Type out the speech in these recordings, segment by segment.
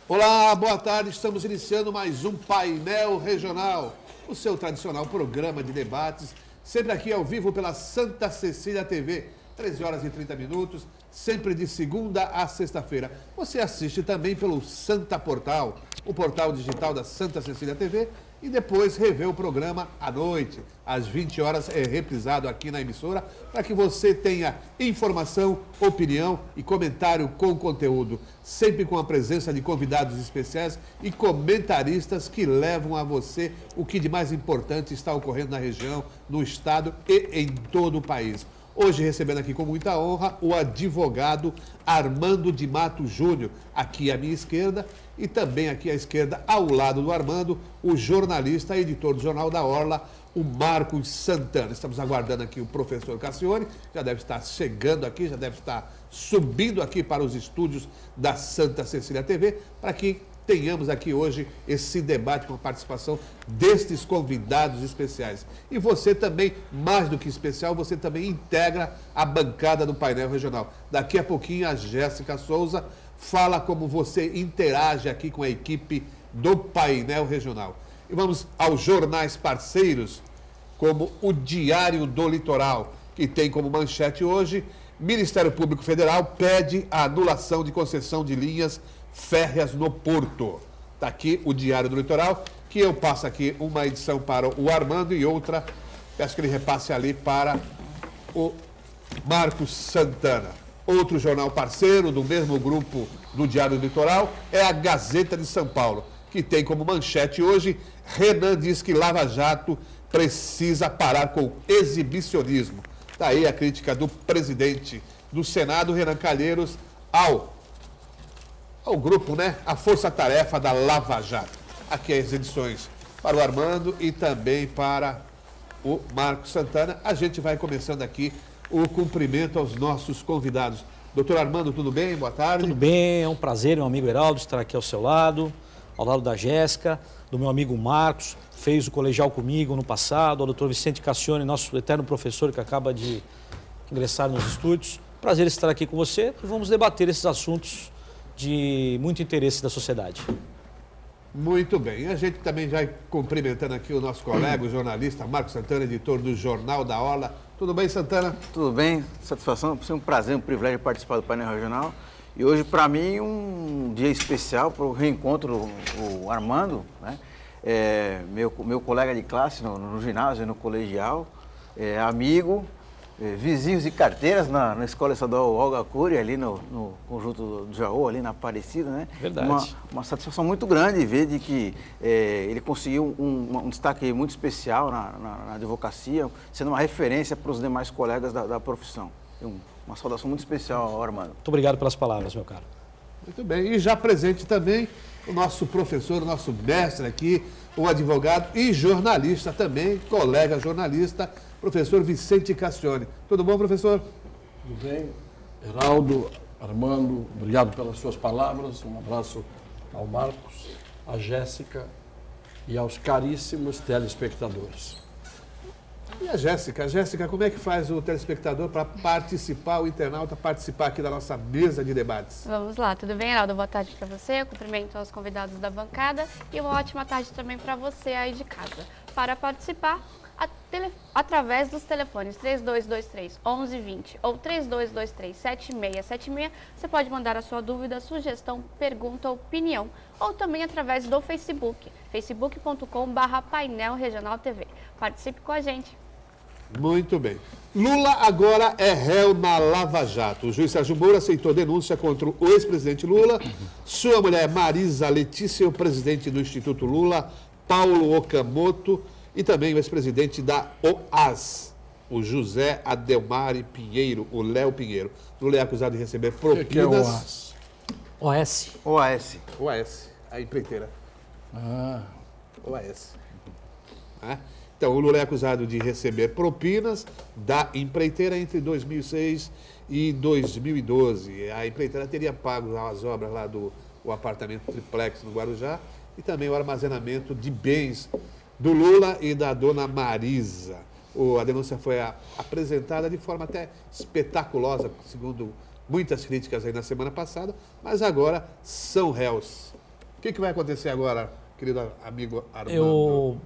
Olá, boa tarde. Estamos iniciando mais um Painel Regional, o seu tradicional programa de debates, sempre aqui ao vivo pela Santa Cecília TV, 13 horas e 30 minutos, sempre de segunda a sexta-feira. Você assiste também pelo Santa Portal, o portal digital da Santa Cecília TV, e depois revê o programa à noite, às 20 horas, é reprisado aqui na emissora, para que você tenha informação, opinião e comentário com conteúdo, sempre com a presença de convidados especiais e comentaristas que levam a você o que de mais importante está ocorrendo na região, no estado e em todo o país. Hoje recebendo aqui com muita honra o advogado Armando de Mato Júnior, aqui à minha esquerda, e também aqui à esquerda, ao lado do Armando, o jornalista e editor do Jornal da Orla, o Marcos Santana. Estamos aguardando aqui o professor Cassione, já deve estar chegando aqui, já deve estar subindo aqui para os estúdios da Santa Cecília TV, para que tenhamos aqui hoje esse debate com a participação destes convidados especiais. E você também, mais do que especial, você também integra a bancada do painel regional. Daqui a pouquinho a Jéssica Souza fala como você interage aqui com a equipe do painel regional. E vamos aos jornais parceiros, como o Diário do Litoral, que tem como manchete hoje: Ministério Público Federal pede a anulação de concessão de linhas férreas no Porto. Está aqui o Diário do Litoral, que eu passo aqui uma edição para o Armando e outra, peço que ele repasse ali para o Marcos Santana. Outro jornal parceiro do mesmo grupo do Diário do Litoral é a Gazeta de São Paulo, que tem como manchete hoje: Renan diz que Lava Jato precisa parar com o exibicionismo. Está aí a crítica do presidente do Senado, Renan Calheiros, ao grupo, né? A força-tarefa da Lava Jato. Aqui as edições para o Armando e também para o Marcos Santana. A gente vai começando aqui o cumprimento aos nossos convidados. Doutor Armando, tudo bem? Boa tarde. Tudo bem, é um prazer, meu amigo Heraldo, estar aqui ao seu lado, ao lado da Jéssica, do meu amigo Marcos, fez o colegial comigo no passado, ao doutor Vicente Cassione, nosso eterno professor que acaba de ingressar nos estúdios. Prazer estar aqui com você e vamos debater esses assuntos de muito interesse da sociedade. Muito bem. A gente também vai cumprimentando aqui o nosso colega, o jornalista Marcos Santana, editor do Jornal da Orla. Tudo bem, Santana? Tudo bem, satisfação, é um prazer, um privilégio participar do painel regional. E hoje, para mim, um dia especial para o reencontro o Armando, né? Meu colega de classe no ginásio, no colegial, amigo, vizinhos e carteiras na Escola Estadual Olga Cury, ali no conjunto do Jaú, ali na Aparecida, né? Verdade. Uma satisfação muito grande ver de que ele conseguiu um destaque muito especial na advocacia, sendo uma referência para os demais colegas da profissão. Uma saudação muito especial ao Armando. Muito obrigado pelas palavras, meu caro. Muito bem. E já presente também o nosso professor, o nosso mestre aqui, o advogado e jornalista também, colega jornalista, professor Vicente Cassione. Tudo bom, professor? Tudo bem. Heraldo, Armando, obrigado pelas suas palavras. Um abraço ao Marcos, à Jéssica e aos caríssimos telespectadores. E a Jéssica? Jéssica, como é que faz o telespectador para participar, o internauta participar aqui da nossa mesa de debates? Vamos lá, tudo bem, Heraldo? Boa tarde para você, eu cumprimento aos convidados da bancada e uma ótima tarde também para você aí de casa. Para participar, através dos telefones 3223-1120 ou 3223-7676, você pode mandar a sua dúvida, sugestão, pergunta, opinião, ou também através do Facebook, facebook.com/painel regional TV. Participe com a gente. Muito bem. Lula agora é réu na Lava Jato. O juiz Sérgio Moro aceitou denúncia contra o ex-presidente Lula, sua mulher Marisa Letícia, o presidente do Instituto Lula, Paulo Okamoto, e também o ex-presidente da OAS, o José Adelmari Pinheiro, o Léo Pinheiro. Lula é acusado de receber propinas. O que é OAS? OS. OAS. OAS, a empreiteira. OAS. Então, o Lula é acusado de receber propinas da empreiteira entre 2006 e 2012. A empreiteira teria pago as obras lá do apartamento triplex no Guarujá e também o armazenamento de bens do Lula e da dona Marisa. A denúncia foi apresentada de forma até espetaculosa, segundo muitas críticas aí na semana passada, mas agora são réus. O que vai acontecer agora, querido amigo Armando? Eu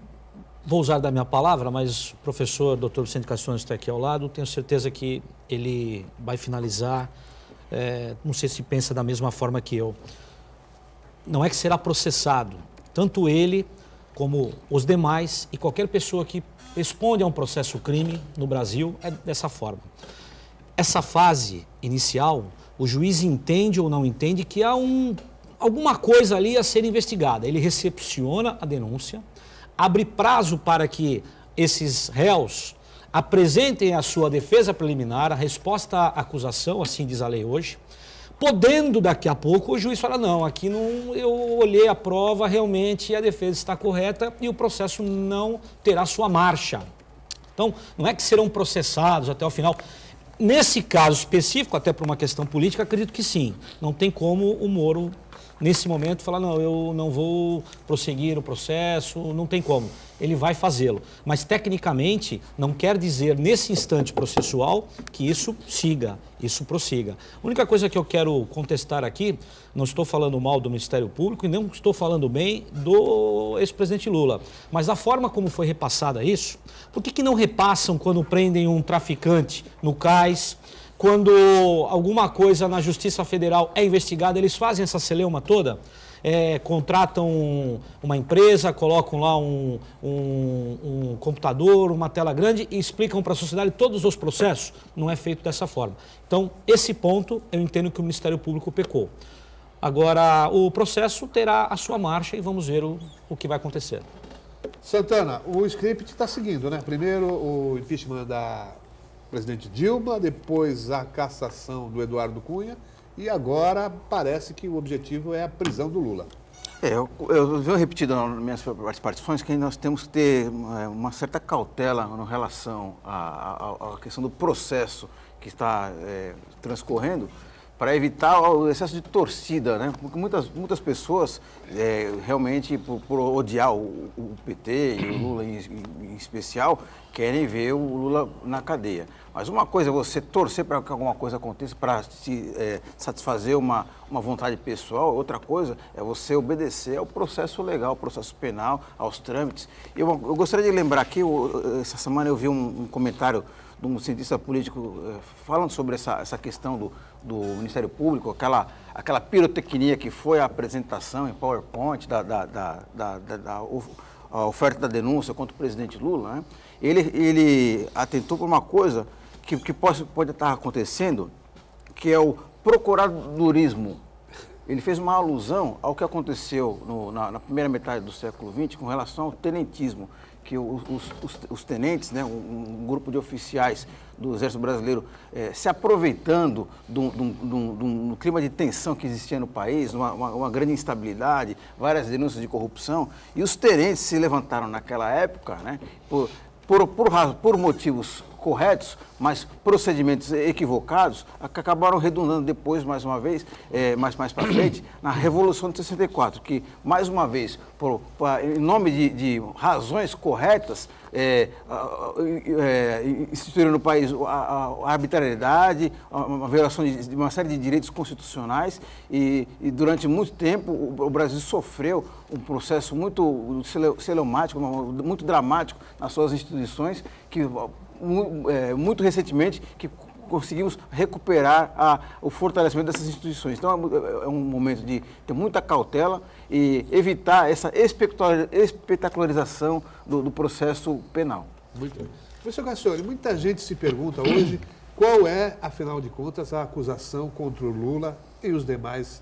vou usar da minha palavra, mas o professor Dr. Vicente Cassione está aqui ao lado, tenho certeza que ele vai finalizar, não sei se pensa da mesma forma que eu. Não é que será processado, tanto ele como os demais e qualquer pessoa que responde a um processo crime no Brasil é dessa forma. Essa fase inicial, o juiz entende ou não entende que há alguma coisa ali a ser investigada. Ele recepciona a denúncia, abre prazo para que esses réus apresentem a sua defesa preliminar, a resposta à acusação, assim diz a lei hoje, podendo daqui a pouco o juiz falar, não, aqui não, eu olhei a prova, realmente a defesa está correta e o processo não terá sua marcha. Então, não é que serão processados até o final. Nesse caso específico, até por uma questão política, acredito que sim. Não tem como o Moro, nesse momento, falar, não, eu não vou prosseguir o processo, não tem como. Ele vai fazê-lo. Mas, tecnicamente, não quer dizer, nesse instante processual, que isso siga, isso prossiga. A única coisa que eu quero contestar aqui, não estou falando mal do Ministério Público e não estou falando bem do ex-presidente Lula, mas a forma como foi repassada isso, por que não repassam quando prendem um traficante no cais, quando alguma coisa na Justiça Federal é investigada, eles fazem essa celeuma toda? Contratam uma empresa, colocam lá um computador, uma tela grande e explicam para a sociedade todos os processos. Não é feito dessa forma. Então, esse ponto eu entendo que o Ministério Público pecou. Agora, o processo terá a sua marcha e vamos ver o que vai acontecer. Santana, o script está seguindo, né? Primeiro o impeachment da presidente Dilma, depois a cassação do Eduardo Cunha e agora parece que o objetivo é a prisão do Lula. Eu venho repetido nas minhas participações que nós temos que ter uma certa cautela em relação à questão do processo que está transcorrendo para evitar o excesso de torcida, né? Porque muitas pessoas realmente, por odiar o PT e o Lula em especial, querem ver o Lula na cadeia. Mas uma coisa é você torcer para que alguma coisa aconteça para satisfazer uma vontade pessoal, outra coisa é você obedecer ao processo legal, ao processo penal, aos trâmites. Eu gostaria de lembrar aqui, essa semana eu vi um comentário de um cientista político falando sobre essa questão do Ministério Público, aquela pirotecnia que foi a apresentação em PowerPoint da oferta da denúncia contra o presidente Lula, né? Ele atentou para uma coisa que pode estar acontecendo, que é o procuradorismo. Ele fez uma alusão ao que aconteceu na primeira metade do século XX com relação ao tenentismo, que os tenentes, né, um grupo de oficiais do Exército Brasileiro, se aproveitando do clima de tensão que existia no país, uma grande instabilidade, várias denúncias de corrupção, e os tenentes se levantaram naquela época, né, por motivos corretos, mas procedimentos equivocados, que acabaram redundando depois, mais uma vez, mais para frente, na Revolução de 64, que, mais uma vez, em nome de razões corretas, instituíram no país a arbitrariedade, a violação de uma série de direitos constitucionais e durante muito tempo o Brasil sofreu um processo muito celeumático, muito dramático nas suas instituições, que muito recentemente que conseguimos recuperar o fortalecimento dessas instituições. Então é um momento de ter muita cautela e evitar essa espetacularização do processo penal. Muito bem. Professor Cassione, muita gente se pergunta hoje qual é, afinal de contas, a acusação contra o Lula e os demais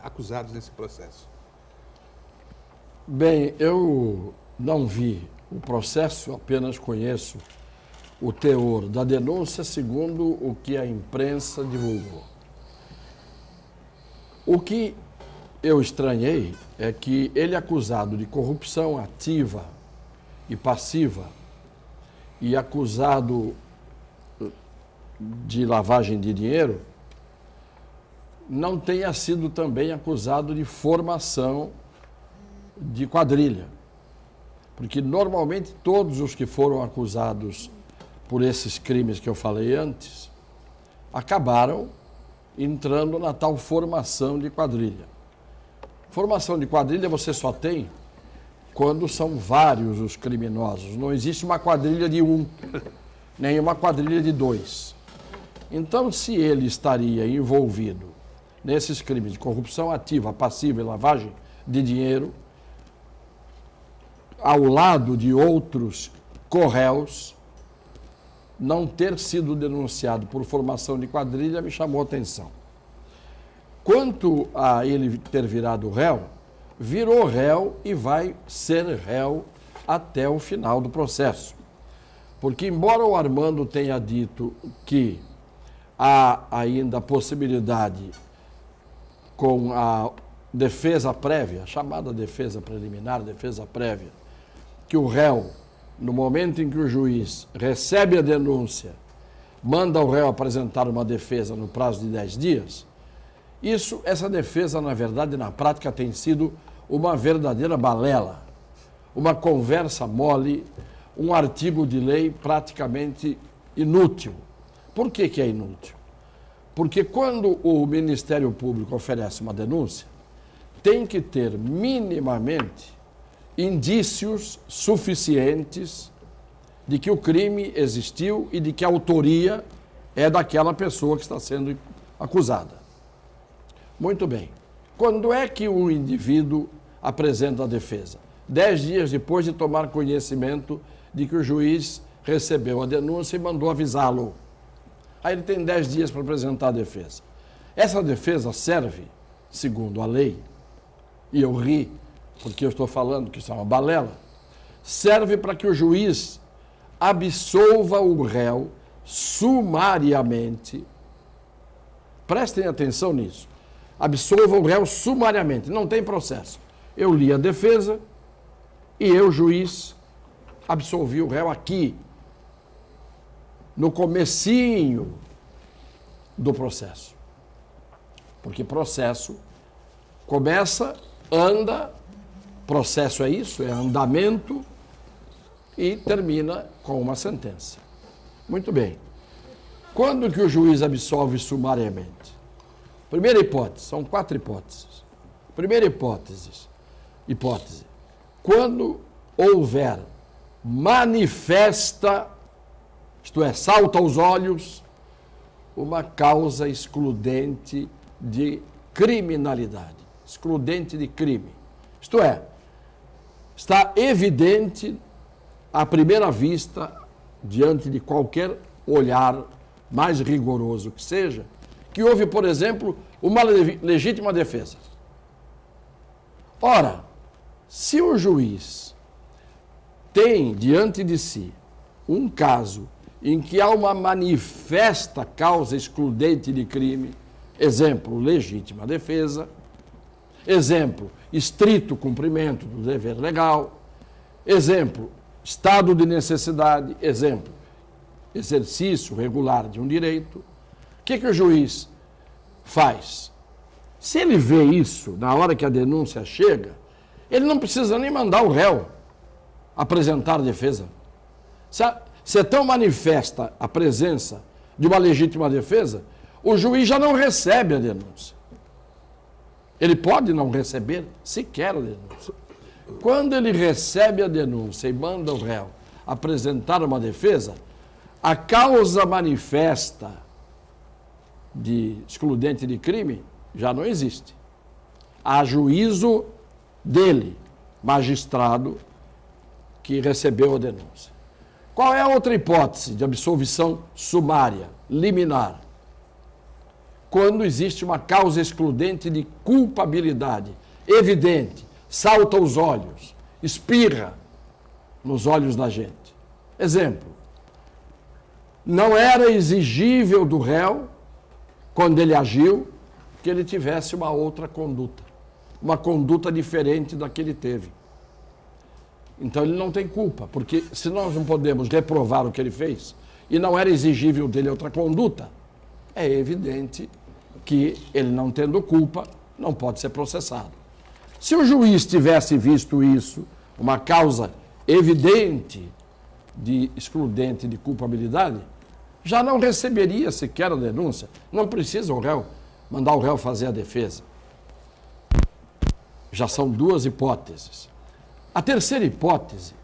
acusados nesse processo. Bem, eu não vi o processo, apenas conheço o teor da denúncia segundo o que a imprensa divulgou. O que eu estranhei é que ele é acusado de corrupção ativa e passiva e acusado de lavagem de dinheiro não tenha sido também acusado de formação de quadrilha. Porque normalmente todos os que foram acusados por esses crimes que eu falei antes, acabaram entrando na tal formação de quadrilha. Formação de quadrilha você só tem quando são vários os criminosos. Não existe uma quadrilha de um, nem uma quadrilha de dois. Então, se ele estaria envolvido nesses crimes de corrupção ativa, passiva e lavagem de dinheiro, ao lado de outros corréus, não ter sido denunciado por formação de quadrilha me chamou a atenção. Quanto a ele ter virado réu, virou réu e vai ser réu até o final do processo. Porque, embora o Armando tenha dito que há ainda a possibilidade, com a defesa prévia, chamada defesa preliminar, defesa prévia, que o réu, no momento em que o juiz recebe a denúncia, manda o réu apresentar uma defesa no prazo de 10 dias, essa defesa, na verdade, na prática, tem sido uma verdadeira balela, uma conversa mole, um artigo de lei praticamente inútil. Por que que é inútil? Porque quando o Ministério Público oferece uma denúncia, tem que ter minimamente indícios suficientes de que o crime existiu e de que a autoria é daquela pessoa que está sendo acusada. Muito bem. Quando é que o indivíduo apresenta a defesa? 10 dias depois de tomar conhecimento de que o juiz recebeu a denúncia e mandou avisá-lo. Aí ele tem 10 dias para apresentar a defesa. Essa defesa serve, segundo a lei, e eu ri, porque eu estou falando que isso é uma balela, serve para que o juiz absolva o réu sumariamente. Prestem atenção nisso. Absolva o réu sumariamente, não tem processo. Eu li a defesa e eu, juiz, absolvi o réu aqui, no comecinho do processo. Porque processo começa, anda, processo é isso, é andamento e termina com uma sentença. Muito bem. Quando que o juiz absolve sumariamente? Primeira hipótese, são 4 hipóteses. Primeira hipótese, quando houver manifesta, isto é, salta aos olhos, uma causa excludente de criminalidade, excludente de crime. Isto é, está evidente à primeira vista, diante de qualquer olhar mais rigoroso que seja, que houve, por exemplo, uma legítima defesa. Ora, se o juiz tem diante de si um caso em que há uma manifesta causa excludente de crime, exemplo, legítima defesa, exemplo, estrito cumprimento do dever legal, exemplo, estado de necessidade, exemplo, exercício regular de um direito, o que o juiz faz? Se ele vê isso na hora que a denúncia chega, ele não precisa nem mandar o réu apresentar a defesa. Se é tão manifesta a presença de uma legítima defesa, o juiz já não recebe a denúncia. Ele pode não receber sequer a denúncia. Quando ele recebe a denúncia e manda o réu apresentar uma defesa, a causa manifesta de excludente de crime já não existe. Há juízo dele, magistrado, que recebeu a denúncia. Qual é a outra hipótese de absolvição sumária, liminar? Quando existe uma causa excludente de culpabilidade, evidente, salta aos olhos, espirra nos olhos da gente. Exemplo, não era exigível do réu, quando ele agiu, que ele tivesse uma outra conduta, uma conduta diferente da que ele teve. Então ele não tem culpa, porque se nós não podemos reprovar o que ele fez, e não era exigível dele outra conduta, é evidente que ele, não tendo culpa, não pode ser processado. Se o juiz tivesse visto isso, uma causa evidente de excludente de culpabilidade, já não receberia sequer a denúncia. Não precisa o réu mandar o réu fazer a defesa. Já são duas hipóteses. A terceira hipótese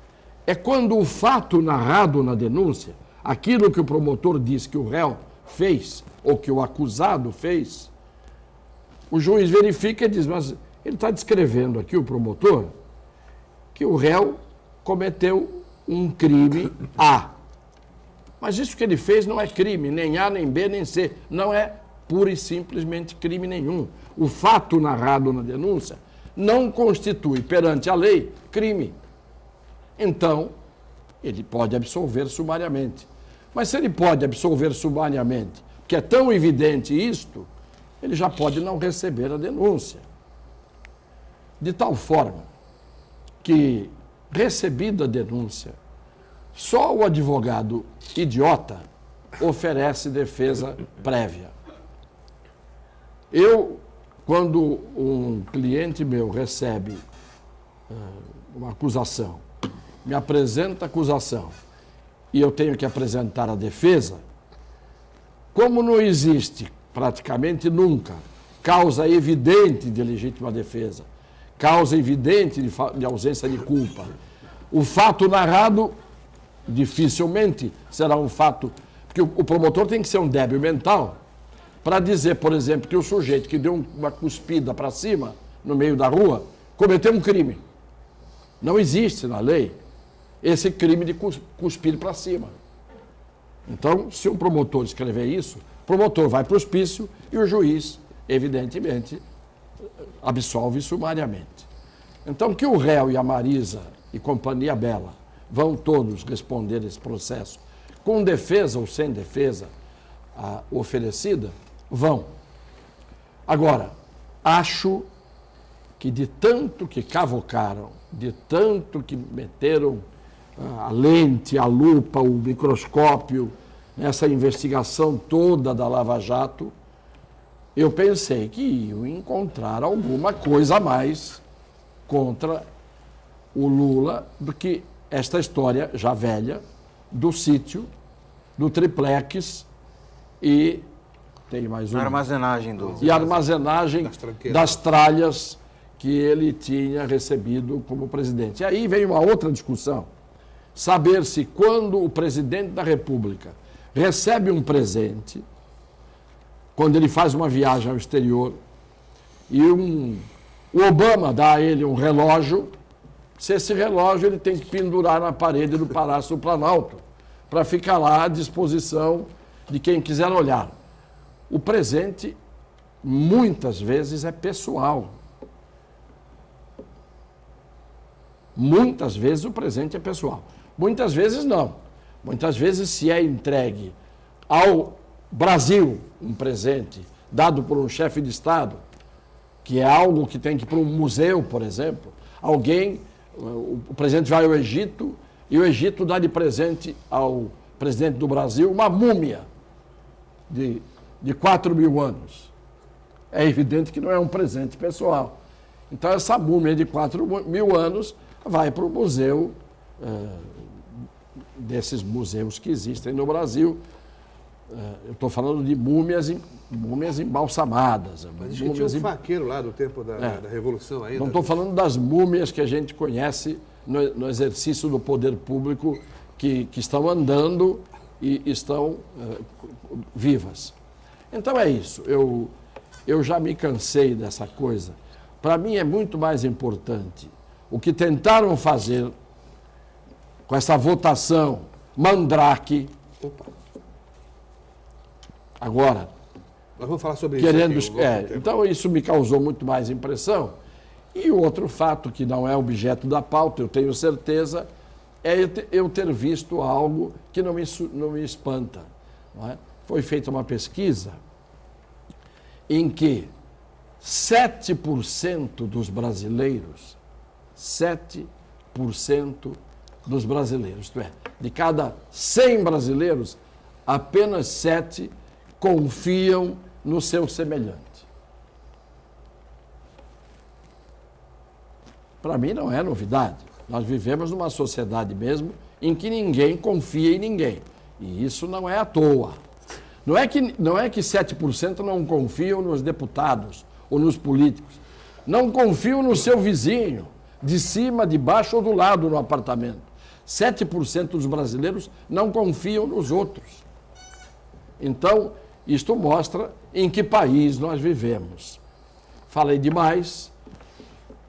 é quando o fato narrado na denúncia, aquilo que o promotor diz que o réu fez, ou que o acusado fez, o juiz verifica e diz, mas ele está descrevendo aqui, o promotor, que o réu cometeu um crime A. Mas isso que ele fez não é crime, nem A, nem B, nem C. Não é pura e simplesmente crime nenhum. O fato narrado na denúncia não constitui, perante a lei, crime. Então, ele pode absolver sumariamente. Mas se ele pode absolver sumariamente, que é tão evidente isto, ele já pode não receber a denúncia. De tal forma que, recebida a denúncia, só o advogado idiota oferece defesa prévia. Eu, quando um cliente meu recebe uma acusação, me apresenta a acusação e eu tenho que apresentar a defesa, como não existe praticamente nunca causa evidente de legítima defesa, causa evidente de ausência de culpa, o fato narrado dificilmente será um fato, porque o promotor tem que ser um débil mental para dizer, por exemplo, que o sujeito que deu uma cuspida para cima no meio da rua cometeu um crime. Não existe na lei esse crime de cuspir para cima. Então, se o promotor escrever isso, o promotor vai para o hospício e o juiz, evidentemente, absolve sumariamente. Então, que o réu e a Marisa e companhia bela vão todos responder esse processo com defesa ou sem defesa oferecida, vão. Agora, acho que de tanto que cavocaram, de tanto que meteram a lente, a lupa, o microscópio nessa investigação toda da Lava Jato, eu pensei que iam encontrar alguma coisa a mais contra o Lula do que esta história já velha do sítio, do triplex e tem mais uma. A armazenagem E a armazenagem das tralhas que ele tinha recebido como presidente. E aí vem uma outra discussão. Saber se quando o presidente da República recebe um presente, quando ele faz uma viagem ao exterior, e o Obama dá a ele um relógio, se esse relógio ele tem que pendurar na parede do Palácio do Planalto, para ficar lá à disposição de quem quiser olhar. O presente, muitas vezes, é pessoal. Muitas vezes o presente é pessoal. Muitas vezes não. Muitas vezes se é entregue ao Brasil um presente dado por um chefe de Estado, que é algo que tem que ir para um museu, por exemplo. O presidente vai ao Egito e o Egito dá de presente ao presidente do Brasil uma múmia de 4.000 anos. É evidente que não é um presente pessoal. Então essa múmia de 4.000 anos vai para o museu, desses museus que existem no Brasil. Eu estou falando de múmias embalsamadas. Mas tinha um faqueiro lá do tempo da Revolução ainda. Não estou falando das múmias que a gente conhece no exercício do poder público, que estão andando e estão vivas. Então é isso. Eu já me cansei dessa coisa. Para mim é muito mais importante o que tentaram fazer com essa votação mandrake. Agora, nós vamos falar sobre querendo, isso aqui, então isso me causou muito mais impressão. E o outro fato que não é objeto da pauta, eu tenho certeza, é eu ter visto algo que não me espanta. Não é? Foi feita uma pesquisa em que 7% dos brasileiros, 7% dos brasileiros, isto é, de cada 100 brasileiros, apenas 7 confiam no seu semelhante. Para mim não é novidade. Nós vivemos numa sociedade mesmo em que ninguém confia em ninguém. E isso não é à toa. Não é que 7% não confiam nos deputados ou nos políticos. Não confio no seu vizinho, de cima, de baixo ou do lado no apartamento. 7% dos brasileiros não confiam nos outros. Então, isto mostra em que país nós vivemos. Falei demais.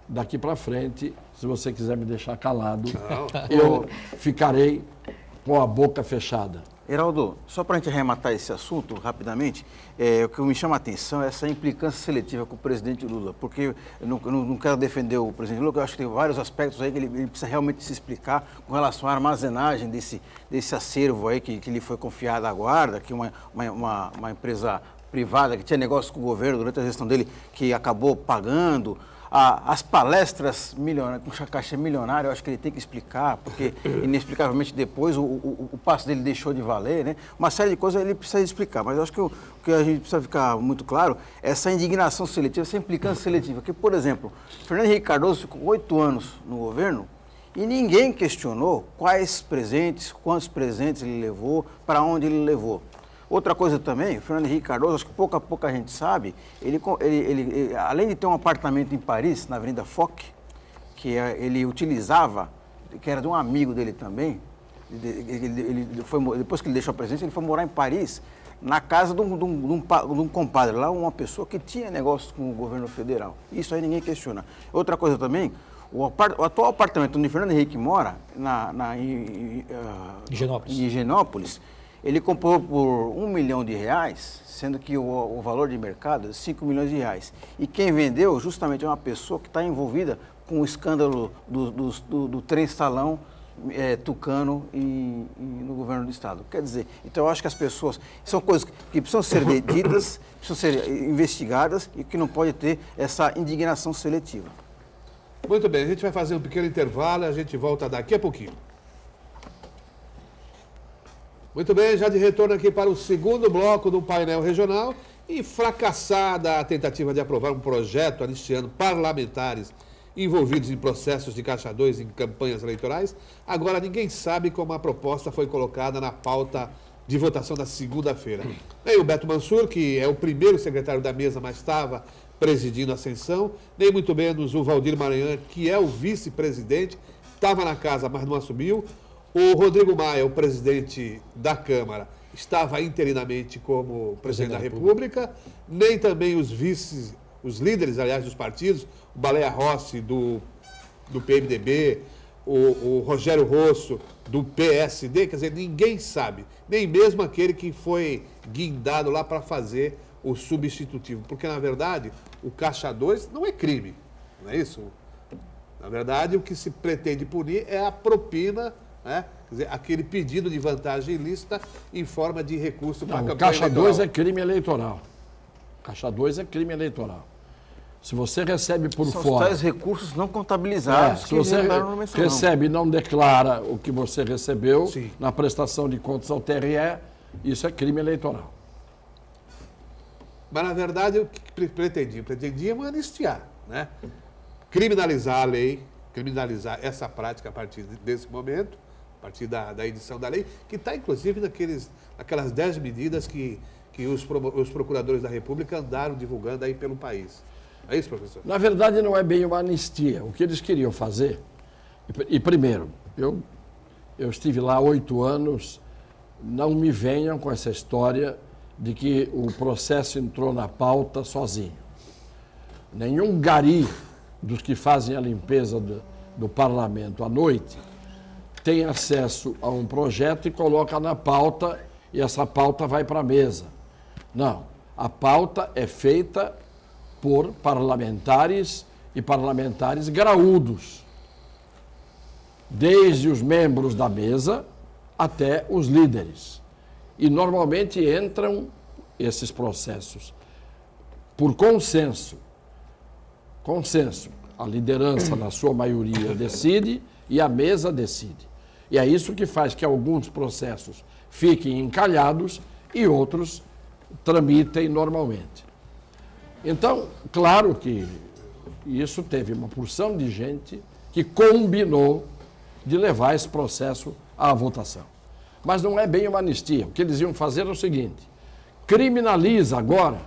Daqui para frente, se você quiser me deixar calado, eu ficarei com a boca fechada. Heraldo, só para a gente arrematar esse assunto rapidamente, o que me chama a atenção é essa implicância seletiva com o presidente Lula, porque eu não quero defender o presidente Lula, porque eu acho que tem vários aspectos aí que ele precisa realmente se explicar com relação à armazenagem desse acervo aí que lhe foi confiado à guarda, que uma empresa privada que tinha negócio com o governo durante a gestão dele, que acabou pagando. As palestras com caixa milionária, eu acho que ele tem que explicar, porque inexplicavelmente depois o passe dele deixou de valer, né? Uma série de coisas ele precisa explicar, mas eu acho que o que a gente precisa ficar muito claro é essa indignação seletiva, essa implicância seletiva, que, por exemplo, Fernando Henrique Cardoso ficou 8 anos no governo e ninguém questionou quantos presentes ele levou, para onde ele levou. Outra coisa também, o Fernando Henrique Cardoso, acho que pouco a pouco a gente sabe, ele além de ter um apartamento em Paris, na Avenida Foch, que ele utilizava, que era de um amigo dele também, depois que ele deixou a presidência, ele foi morar em Paris, na casa de um compadre lá, uma pessoa que tinha negócio com o governo federal. Isso aí ninguém questiona. Outra coisa também, o atual apartamento onde o Fernando Henrique mora, em Higienópolis, ele comprou por R$1 milhão, sendo que o valor de mercado é R$5 milhões. E quem vendeu justamente é uma pessoa que está envolvida com o escândalo do trem-salão Tucano no governo do Estado. Quer dizer, então eu acho que as pessoas, são coisas que precisam ser ditas, precisam ser investigadas e que não pode ter essa indignação seletiva. Muito bem, a gente vai fazer um pequeno intervalo e a gente volta daqui a pouquinho. Muito bem, já de retorno aqui para o segundo bloco do painel regional e fracassada a tentativa de aprovar um projeto anistiando parlamentares envolvidos em processos de Caixa 2 em campanhas eleitorais, agora ninguém sabe como a proposta foi colocada na pauta de votação da segunda-feira. Nem o Beto Mansur, que é o primeiro secretário da mesa, mas estava presidindo a sessão, nem muito menos o Valdir Maranhão, que é o vice-presidente, estava na casa, mas não assumiu. O Rodrigo Maia, o presidente da Câmara, estava interinamente como presidente da República, nem também os vices, os líderes, aliás, dos partidos, o Baleia Rossi, do PMDB, o Rogério Rosso, do PSD, quer dizer, ninguém sabe, nem mesmo aquele que foi guindado lá para fazer o substitutivo, porque, na verdade, o Caixa 2 não é crime, não é isso? Na verdade, o que se pretende punir é a propina, né? Quer dizer, aquele pedido de vantagem ilícita em forma de recurso para a campanha eleitoral. Caixa 2 é crime eleitoral. Caixa 2 é crime eleitoral. Se você recebe por fora... São os tais recursos não contabilizados se você recebe e não declara o que você recebeu na prestação de contas ao TRE, isso é crime eleitoral. Mas, na verdade, o que pretendiam anistiar, né? Criminalizar a lei, criminalizar essa prática a partir desse momento, a partir da edição da lei, que está, inclusive, naquelas 10 medidas que os procuradores da República andaram divulgando aí pelo país. É isso, professor? Na verdade, não é bem uma anistia. O que eles queriam fazer... E primeiro, eu estive lá 8 anos, não me venham com essa história de que o processo entrou na pauta sozinho. Nenhum gari dos que fazem a limpeza do parlamento à noite tem acesso a um projeto e coloca na pauta e essa pauta vai para a mesa. Não, a pauta é feita por parlamentares e parlamentares graúdos, desde os membros da mesa até os líderes. E normalmente entram esses processos por consenso. Consenso. A liderança, na sua maioria, decide e a mesa decide. E é isso que faz que alguns processos fiquem encalhados e outros tramitem normalmente. Então, claro que isso teve uma porção de gente que combinou de levar esse processo à votação. Mas não é bem uma anistia. O que eles iam fazer é o seguinte: criminaliza agora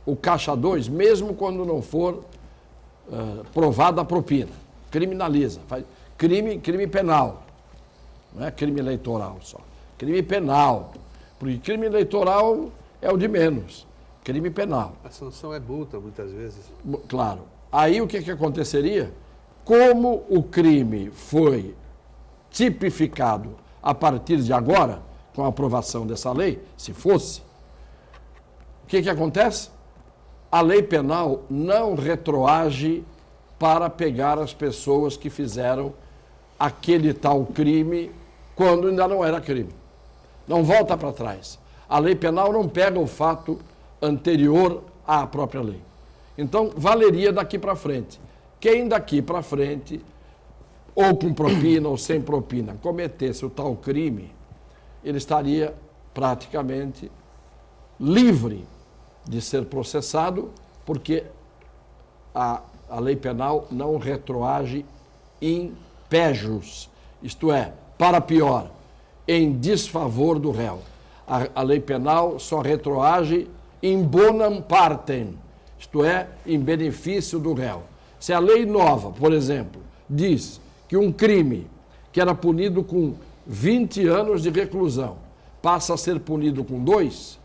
o Caixa 2, mesmo quando não for provada a propina. Criminaliza. Faz crime penal. Não é crime eleitoral só. Crime penal. Porque crime eleitoral é o de menos. Crime penal. A sanção é multa, muitas vezes. Claro. Aí o que aconteceria? Como o crime foi tipificado a partir de agora, com a aprovação dessa lei, se fosse, o que acontece? A lei penal não retroage para pegar as pessoas que fizeram aquele tal crime quando ainda não era crime. Não volta para trás. A lei penal não pega o fato anterior à própria lei. Então, valeria daqui para frente. Quem daqui para frente, ou com propina ou sem propina, cometesse o tal crime, ele estaria praticamente livre de ser processado, porque a lei penal não retroage in pejus, isto é, para pior, em desfavor do réu. A lei penal só retroage in bonam partem, isto é, em benefício do réu. Se a lei nova, por exemplo, diz que um crime que era punido com 20 anos de reclusão passa a ser punido com 2,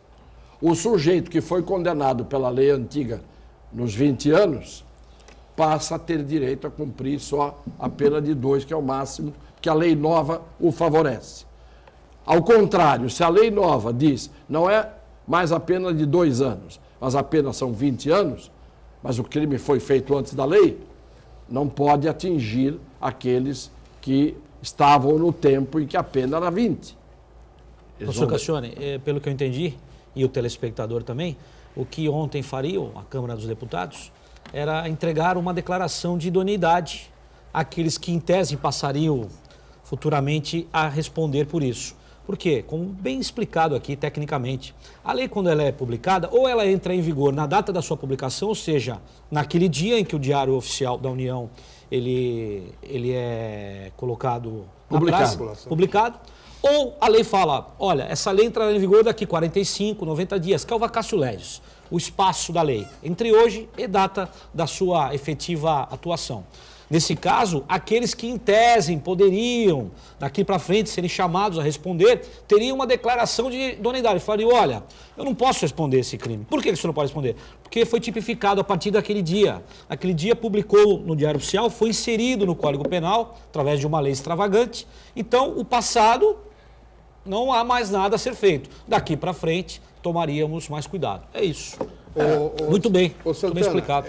o sujeito que foi condenado pela lei antiga nos 20 anos passa a ter direito a cumprir só a pena de 2, que é o máximo, que a lei nova o favorece. Ao contrário, se a lei nova diz não é mais a pena de 2 anos, mas a pena são 20 anos, mas o crime foi feito antes da lei, não pode atingir aqueles que estavam no tempo em que a pena era 20. Professor Cassione, pelo que eu entendi, e o telespectador também, o que ontem faria a Câmara dos Deputados era entregar uma declaração de idoneidade àqueles que, em tese, passariam futuramente a responder por isso. Por quê? Como bem explicado aqui tecnicamente, a lei, quando ela é publicada, ou ela entra em vigor na data da sua publicação, ou seja, naquele dia em que o Diário Oficial da União ele é colocado publicado, ou a lei fala, olha, essa lei entrará em vigor daqui 45, 90 dias, que é o vacatio legis, o espaço da lei, entre hoje e data da sua efetiva atuação. Nesse caso, aqueles que em tese poderiam, daqui para frente, serem chamados a responder, teriam uma declaração de idoneidade. Falariam, olha, eu não posso responder esse crime. Por que o senhor não pode responder? Porque foi tipificado a partir daquele dia. Aquele dia publicou no Diário Oficial, foi inserido no Código Penal, através de uma lei extravagante. Então, o passado, não há mais nada a ser feito. Daqui para frente, tomaríamos mais cuidado. É isso. Muito bem, muito bem explicado.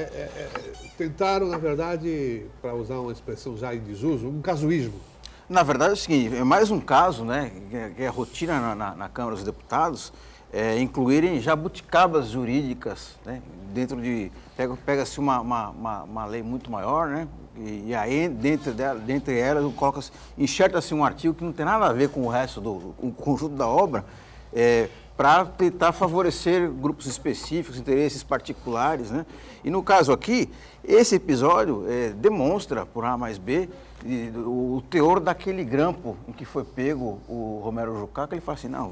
Tentaram, na verdade, para usar uma expressão já em desuso, um casuísmo. Na verdade é o seguinte, é mais um caso, né, que é rotina na Câmara dos Deputados, incluírem jabuticabas jurídicas, né, dentro de... Pega-se uma lei muito maior, né, e aí dentre elas enxerta-se um artigo que não tem nada a ver com o resto do conjunto da obra, para tentar favorecer grupos específicos, interesses particulares, né? E no caso aqui, esse episódio demonstra, por A mais B, o teor daquele grampo em que foi pego o Romero Jucá, que ele fala assim, não,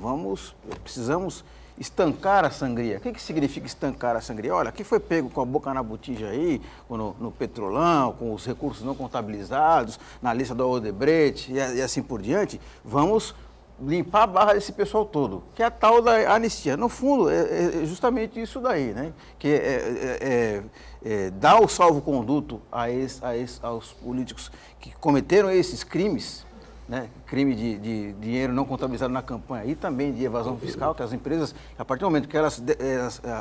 precisamos estancar a sangria. O que significa estancar a sangria? Olha, aqui foi pego com a boca na botija aí, no Petrolão, com os recursos não contabilizados, na lista da Odebrecht e assim por diante, vamos limpar a barra desse pessoal todo, que é a tal da anistia. No fundo, é justamente isso daí, né? Que dar o salvo-conduto aos políticos que cometeram esses crimes, né? Crime de dinheiro não contabilizado na campanha e também de evasão fiscal, que as empresas, a partir do momento que elas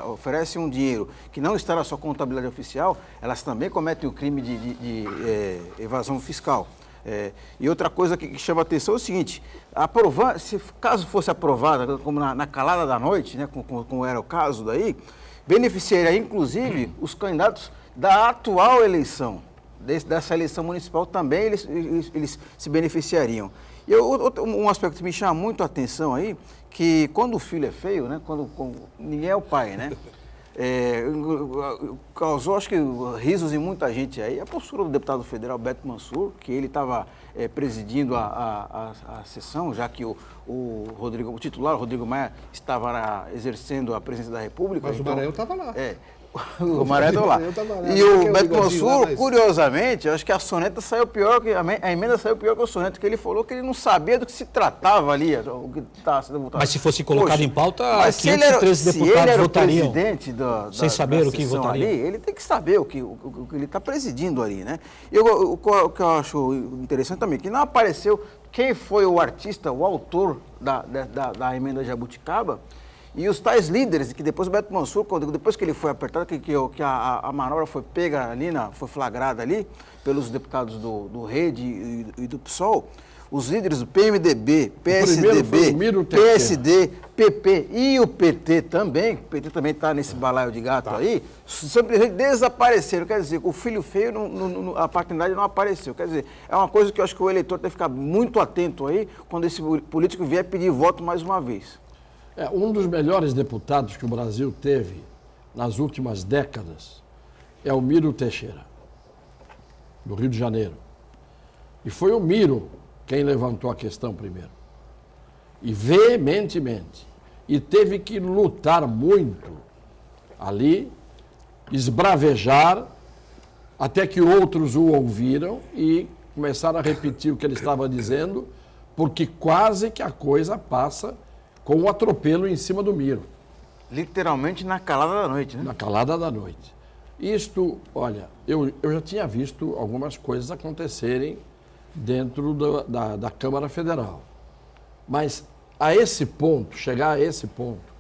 oferecem um dinheiro que não está na sua contabilidade oficial, elas também cometem o crime de evasão fiscal. E outra coisa que chama a atenção é o seguinte, caso fosse aprovada, como na calada da noite, né, como era o caso daí, beneficiaria inclusive os candidatos da atual eleição, dessa eleição municipal também eles se beneficiariam. E um aspecto que me chama muito a atenção aí, que quando o filho é feio, né, quando ninguém é o pai, né? Causou, acho que, risos em muita gente aí, a postura do deputado federal Beto Mansur, que ele estava presidindo a sessão, já que o titular, Rodrigo Maia, estava exercendo a presidência da República. Mas então, o Maranhão estava lá. O Maré estava lá. Eu tava lá, E eu o Beto bigodinho lá, Mansur, mas- curiosamente, eu acho que a soneta saiu pior, a emenda saiu pior que o soneto, que ele falou que ele não sabia do que se tratava ali, o que estava sendo votado. Mas se fosse colocado Poxa, em pauta, mas se ele era, 513 se ele deputados era o votariam. presidente sem saber o que sessão votariam. ali, ele tem que saber o que ele está presidindo ali, né? E o que eu acho interessante também, que não apareceu quem foi o artista, o autor da emenda Jabuticaba, e os tais líderes, que depois o Beto Mansur, depois que ele foi apertado, que a manobra foi pega ali, foi flagrada ali, pelos deputados do Rede e do PSOL, os líderes do PMDB, PSDB, PSD, PP e o PT também está nesse balaio de gato aí, simplesmente desapareceram. Quer dizer, o filho feio, a paternidade não apareceu. Quer dizer, é uma coisa que eu acho que o eleitor tem que ficar muito atento aí, quando esse político vier pedir voto mais uma vez. Um dos melhores deputados que o Brasil teve nas últimas décadas é o Miro Teixeira, do Rio de Janeiro. E foi o Miro quem levantou a questão primeiro. E veementemente. E teve que lutar muito ali, esbravejar, até que outros o ouviram e começaram a repetir o que ele estava dizendo, porque quase que a coisa passa com o atropelo em cima do Miro. Literalmente na calada da noite, né? Na calada da noite. Isto, olha, eu já tinha visto algumas coisas acontecerem dentro da Câmara Federal. Mas a esse ponto, chegar a esse ponto,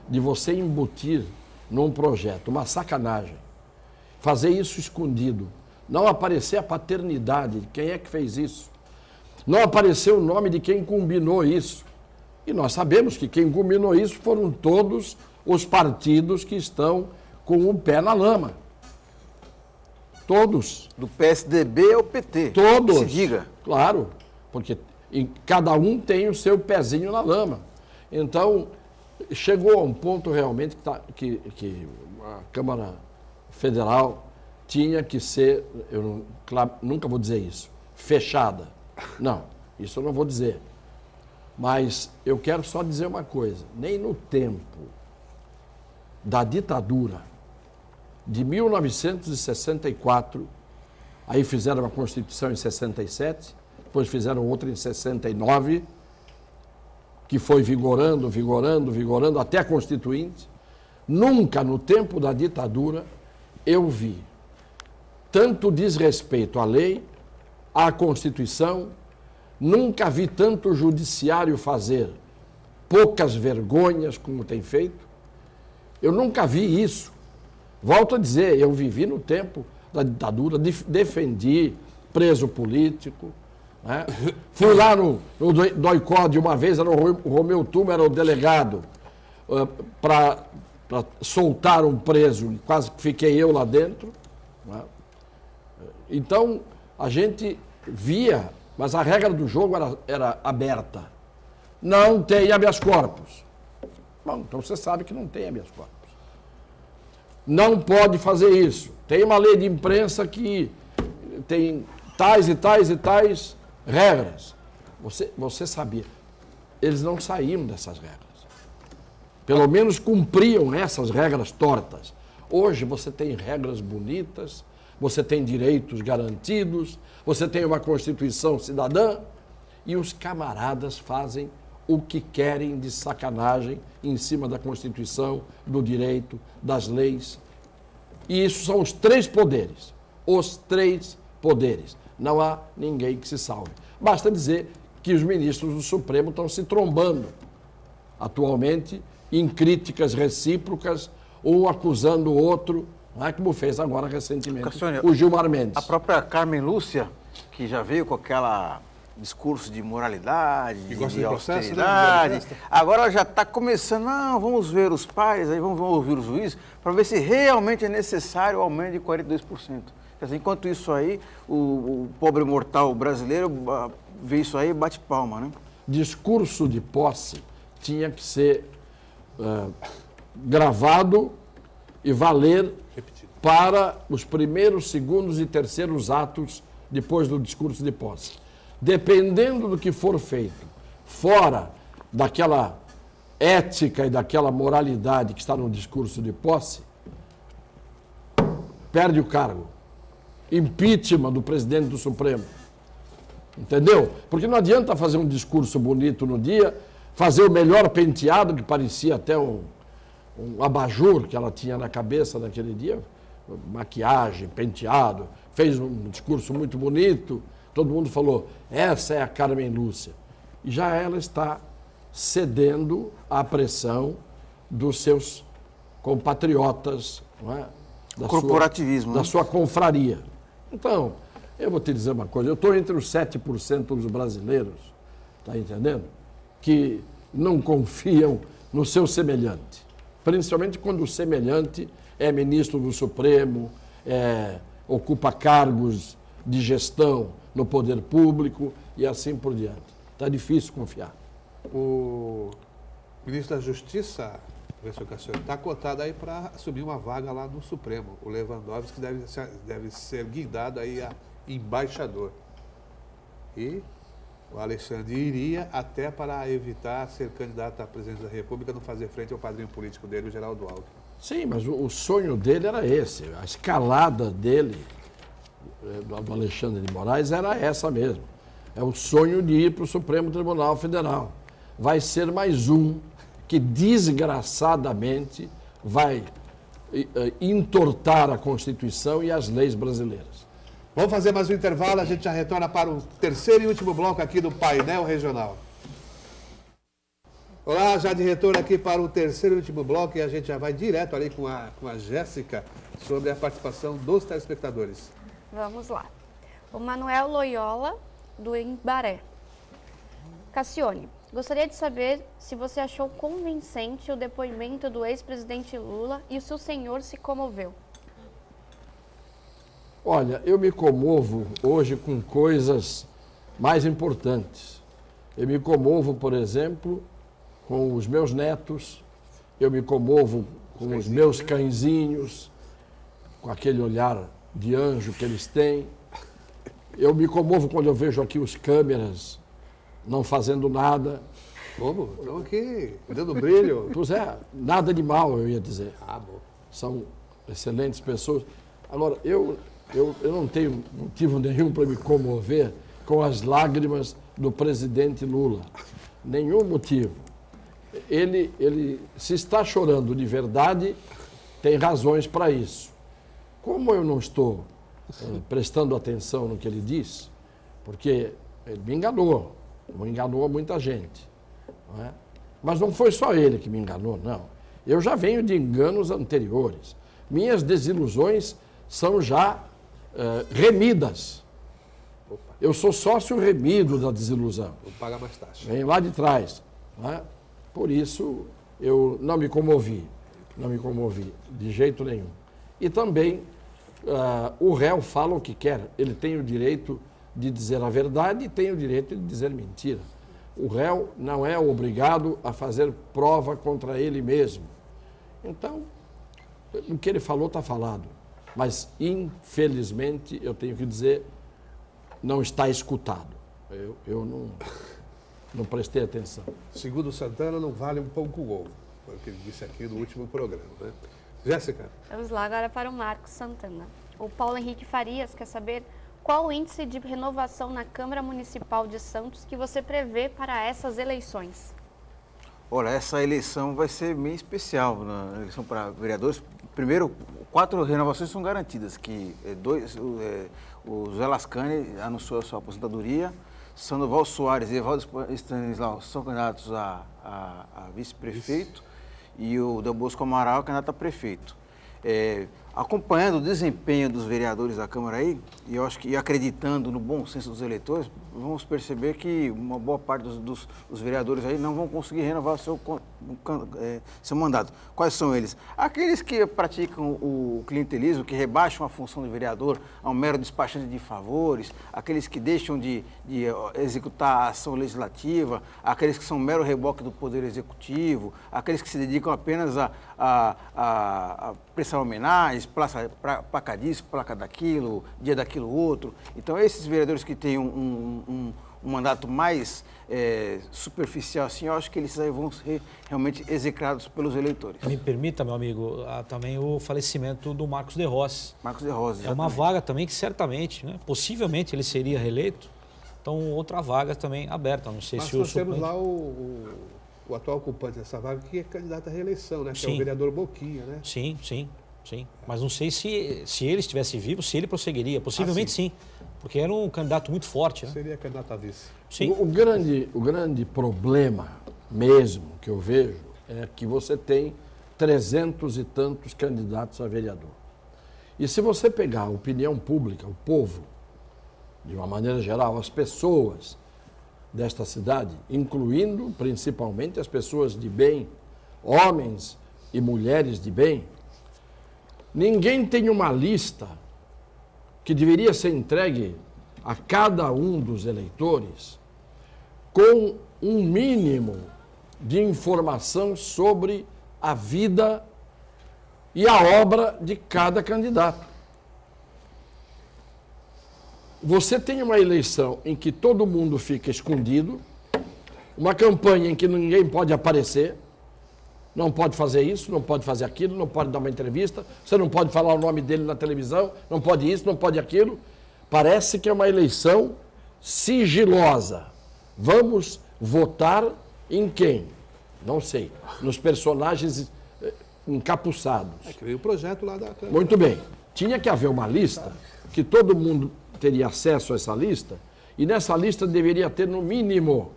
de você embutir num projeto uma sacanagem, fazer isso escondido, não aparecer a paternidade de quem é que fez isso, não aparecer o nome de quem combinou isso. E nós sabemos que quem combinou isso foram todos os partidos que estão com o pé na lama. Todos. Do PSDB ao PT. Todos. Se diga. Claro, porque cada um tem o seu pezinho na lama. Então, chegou a um ponto realmente que a Câmara Federal tinha que ser, nunca vou dizer isso, fechada. Não, isso eu não vou dizer. Mas eu quero só dizer uma coisa, nem no tempo da ditadura de 1964, aí fizeram uma Constituição em 67, depois fizeram outra em 69, que foi vigorando até a Constituinte. Nunca no tempo da ditadura eu vi tanto desrespeito à lei, à Constituição, nunca vi tanto o judiciário fazer poucas vergonhas como tem feito. Eu nunca vi isso. Volto a dizer, eu vivi no tempo da ditadura, defendi preso político, né? Fui lá no DOI-CODE uma vez, era o Romeu Tuma, era o delegado, para soltar um preso, quase que fiquei eu lá dentro, né? Então, a gente via, mas a regra do jogo era aberta. Não tem habeas corpus. Bom, então você sabe que não tem habeas corpus. Não pode fazer isso. Tem uma lei de imprensa que tem tais e tais e tais regras. Você sabia. Eles não saíam dessas regras. Pelo menos cumpriam essas regras tortas. Hoje você tem regras bonitas, você tem direitos garantidos, você tem uma Constituição cidadã e os camaradas fazem o que querem de sacanagem em cima da Constituição, do direito, das leis. E isso são os três poderes. Os três poderes. Não há ninguém que se salve. Basta dizer que os ministros do Supremo estão se trombando atualmente em críticas recíprocas, um acusando o outro, não é como fez agora recentemente Cassione, o Gilmar Mendes. A própria Carmen Lúcia, que já veio com aquela discurso de moralidade, Que gosta de de processo, austeridade, né? agora ela já está começando, não, vamos ver os pais, aí vamos ouvir os juízes, para ver se realmente é necessário o aumento de 42%. Quer dizer, enquanto isso aí, o pobre mortal brasileiro vê isso aí e bate palma, né? Discurso de posse tinha que ser gravado e valer para os primeiros, segundos e terceiros atos depois do discurso de posse. Dependendo do que for feito, fora daquela ética e daquela moralidade que está no discurso de posse, perde o cargo. Impeachment do presidente do Supremo. Entendeu? Porque não adianta fazer um discurso bonito no dia, fazer o melhor penteado, que parecia até um abajur que ela tinha na cabeça naquele dia, maquiagem, penteado, fez um discurso muito bonito, todo mundo falou, essa é a Carmen Lúcia. E já ela está cedendo à pressão dos seus compatriotas, não é? Corporativismo. Da sua confraria. Então, eu vou te dizer uma coisa, eu estou entre os 7% dos brasileiros, está entendendo? Que não confiam no seu semelhante. Principalmente quando o semelhante é ministro do Supremo, ocupa cargos de gestão no poder público e assim por diante. Está difícil confiar. O ministro da Justiça, professor Cassiano, está cotado aí para assumir uma vaga lá no Supremo. O Lewandowski deve ser guindado aí a embaixador. E o Alexandre iria até para evitar ser candidato à presidência da República, não fazer frente ao padrinho político dele, o Geraldo Alckmin. Sim, mas o sonho dele era esse. A escalada dele, do Alexandre de Moraes, era essa mesmo. É o sonho de ir para o Supremo Tribunal Federal. Vai ser mais um que desgraçadamente vai entortar a Constituição e as leis brasileiras. Vamos fazer mais um intervalo, a gente já retorna para o terceiro e último bloco aqui do Painel Regional. Olá, já de retorno aqui para o terceiro e último bloco e a gente já vai direto ali com a Jéssica sobre a participação dos telespectadores. Vamos lá. O Manuel Loyola, do Embaré. Cassione, gostaria de saber se você achou convincente o depoimento do ex-presidente Lula e se o senhor se comoveu. Olha, eu me comovo hoje com coisas mais importantes. Eu me comovo, por exemplo, com os meus netos, eu me comovo com os meus cãezinhos, com aquele olhar de anjo que eles têm. Eu me comovo quando eu vejo aqui os câmeras não fazendo nada. Como? Estão aqui dando brilho. Pois é, nada de mal, eu ia dizer. Ah, bom. São excelentes pessoas. Agora, eu não tenho motivo nenhum para me comover com as lágrimas do presidente Lula. Nenhum motivo. Ele se está chorando de verdade, tem razões para isso. Como eu não estou prestando atenção no que ele diz, porque ele me enganou muita gente. Não é? Mas não foi só ele que me enganou, não. Eu já venho de enganos anteriores. Minhas desilusões são já remidas. Eu sou sócio remido da desilusão. Vou pagar mais taxa. Vem lá de trás. Não é? Por isso, eu não me comovi de jeito nenhum. E também, o réu fala o que quer. Ele tem o direito de dizer a verdade e tem o direito de dizer mentira. O réu não é obrigado a fazer prova contra ele mesmo. Então, o que ele falou está falado. Mas, infelizmente, eu tenho que dizer, não está escutado. Eu não prestei atenção. Segundo Santana, não vale um pão com ovo. Foi o que ele disse aqui no último programa, né? Jéssica. Vamos lá agora para o Marcos Santana. O Paulo Henrique Farias quer saber qual o índice de renovação na Câmara Municipal de Santos que você prevê para essas eleições. Olha, essa eleição vai ser meio especial, na eleição para vereadores. Primeiro, 4 renovações são garantidas, que o Zé Lascani anunciou a sua aposentadoria, Sandoval Soares e Evaldo Stanislau são candidatos a vice-prefeito e o Del Bosco Amaral é candidato a prefeito. Acompanhando o desempenho dos vereadores da Câmara aí, e eu acho que acreditando no bom senso dos eleitores, vamos perceber que uma boa parte dos vereadores aí não vão conseguir renovar seu mandato. Quais são eles? Aqueles que praticam o clientelismo, que rebaixam a função do vereador a um mero despachante de favores, aqueles que deixam de executar a ação legislativa, aqueles que são mero reboque do Poder Executivo, aqueles que se dedicam apenas a prestar homenagens, placa disso, placa daquilo, dia daquilo outro. Então, esses vereadores que têm um um mandato mais superficial assim, eu acho que eles aí vão ser realmente execrados pelos eleitores. Me permita, meu amigo, também o falecimento do Marcos de Rossi. Marcos de Rossi. É uma vaga também que certamente, né, possivelmente ele seria reeleito. Então, outra vaga também aberta. Não sei Mas se o nós temos suplente... lá o atual ocupante dessa vaga, que é candidato à reeleição, né? Que é o Sim. vereador Boquinha, né? Sim. Mas não sei se ele estivesse vivo, se ele prosseguiria. Possivelmente sim. Porque era um candidato muito forte, né? Seria candidato a vice. Sim. O grande problema mesmo que eu vejo é que você tem 300 e tantos candidatos a vereador. E se você pegar a opinião pública, o povo, de uma maneira geral, as pessoas desta cidade, incluindo principalmente as pessoas de bem, homens e mulheres de bem, ninguém tem uma lista que deveria ser entregue a cada um dos eleitores com um mínimo de informação sobre a vida e a obra de cada candidato. Você tem uma eleição em que todo mundo fica escondido, uma campanha em que ninguém pode aparecer, não pode fazer isso, não pode fazer aquilo, não pode dar uma entrevista, você não pode falar o nome dele na televisão, não pode isso, não pode aquilo. Parece que é uma eleição sigilosa. Vamos votar em quem? Não sei. Nos personagens encapuçados. É que veio o projeto lá da Câmara. Muito bem. Tinha que haver uma lista, que todo mundo teria acesso a essa lista, e nessa lista deveria ter, no mínimo,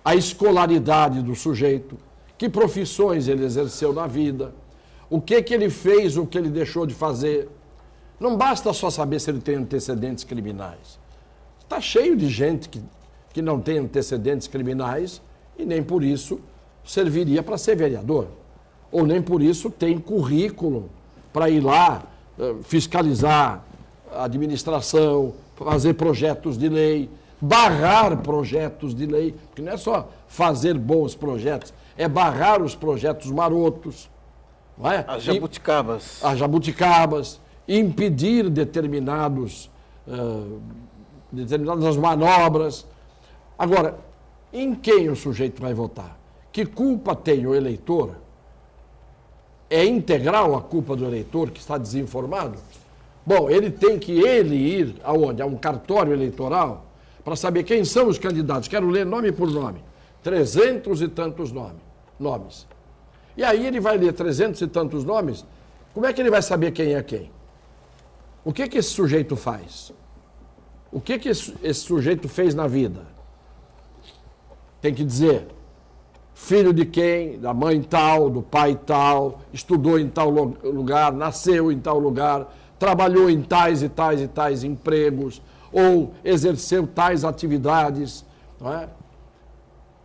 a escolaridade do sujeito, que profissões ele exerceu na vida, o que ele fez, o que ele deixou de fazer. Não basta só saber se ele tem antecedentes criminais. Está cheio de gente que não tem antecedentes criminais e nem por isso serviria para ser vereador. Ou nem por isso tem currículo para ir lá fiscalizar a administração, fazer projetos de lei, barrar projetos de lei, porque não é só fazer bons projetos, é barrar os projetos marotos. Não é? As jabuticabas. As jabuticabas, impedir determinadas manobras. Agora, em quem o sujeito vai votar? Que culpa tem o eleitor? É integral a culpa do eleitor que está desinformado? Bom, ele tem que ir aonde? A um cartório eleitoral para saber quem são os candidatos. Quero ler nome por nome. 300 e tantos nomes. E aí ele vai ler 300 e tantos nomes, como é que ele vai saber quem é quem? O que esse sujeito faz? O que esse sujeito fez na vida? Tem que dizer, filho de quem, da mãe tal, do pai tal, estudou em tal lugar, nasceu em tal lugar, trabalhou em tais e tais e tais empregos, ou exerceu tais atividades, não é?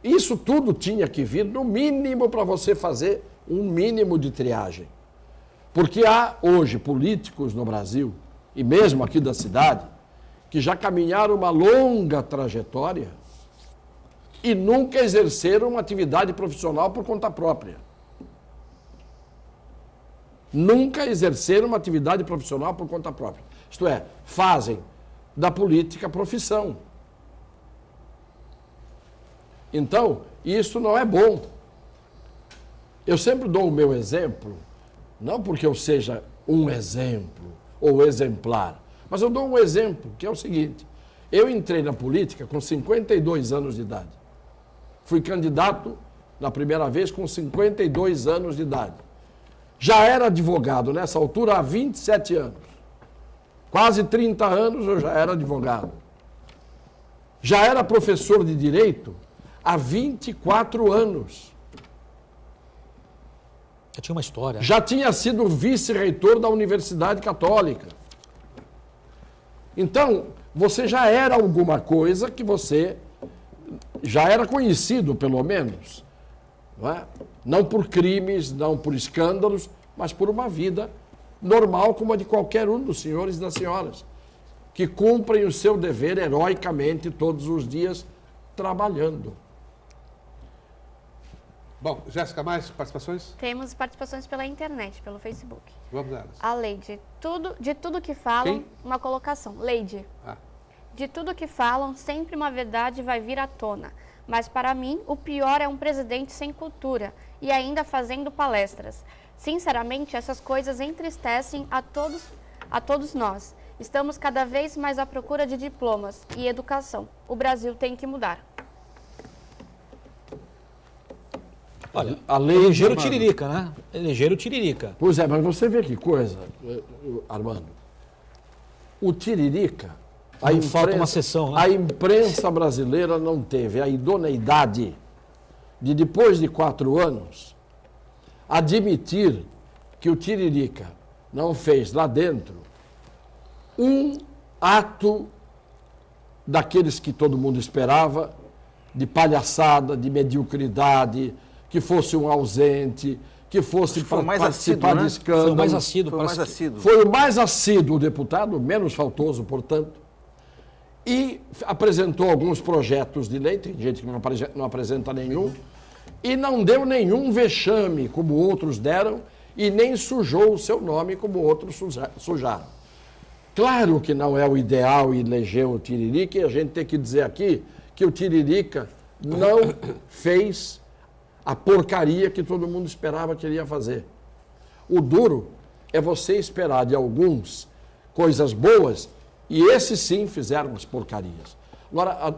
Isso tudo tinha que vir, no mínimo, para você fazer um mínimo de triagem. Porque há hoje políticos no Brasil, e mesmo aqui da cidade, que já caminharam uma longa trajetória e nunca exerceram uma atividade profissional por conta própria. Nunca exerceram uma atividade profissional por conta própria. Isto é, fazem da política profissão. Então, isso não é bom. Eu sempre dou o meu exemplo, não porque eu seja um exemplo ou exemplar, mas eu dou um exemplo, que é o seguinte. Eu entrei na política com 52 anos de idade. Fui candidato na primeira vez com 52 anos de idade. Já era advogado nessa altura há 27 anos. Quase 30 anos eu já era advogado. Já era professor de direito há 24 anos. Já tinha uma história. Já tinha sido vice-reitor da Universidade Católica. Então, você já era alguma coisa que você já era conhecido, pelo menos. Não é? Não por crimes, não por escândalos, mas por uma vida normal como a de qualquer um dos senhores e das senhoras, que cumprem o seu dever heroicamente todos os dias trabalhando. Bom, Jéssica, mais participações? Temos participações pela internet, pelo Facebook. Vamos nelas. A Leide, de tudo que falam, Quem? uma colocação. Leide, Ah, De tudo que falam, sempre uma verdade vai vir à tona. Mas para mim, o pior é um presidente sem cultura e ainda fazendo palestras. Sinceramente, essas coisas entristecem a todos nós. Estamos cada vez mais à procura de diplomas e educação. O Brasil tem que mudar. Olha, a lei elegeram o Armando. Tiririca, né? Elegeram o Tiririca. Pois é, mas você vê que coisa, Armando. O Tiririca, Não falta uma sessão, né? a imprensa brasileira não teve a idoneidade de, depois de 4 anos, admitir que o Tiririca não fez lá dentro um ato daqueles que todo mundo esperava, de palhaçada, de mediocridade, que fosse um ausente, que fosse foi mais participar assíduo, né? de escândalos. Foi o mais assíduo. Foi mais parece que- assíduo. Foi o mais assíduo deputado, menos faltoso, portanto, e apresentou alguns projetos de lei, tem gente que não apresenta nenhum, e não deu nenhum vexame, como outros deram, e nem sujou o seu nome, como outros sujaram. Claro que não é o ideal eleger o Tiririca, e a gente tem que dizer aqui que o Tiririca não fez a porcaria que todo mundo esperava que ele ia fazer. O duro é você esperar de alguns coisas boas e esses sim fizeram as porcarias. Agora,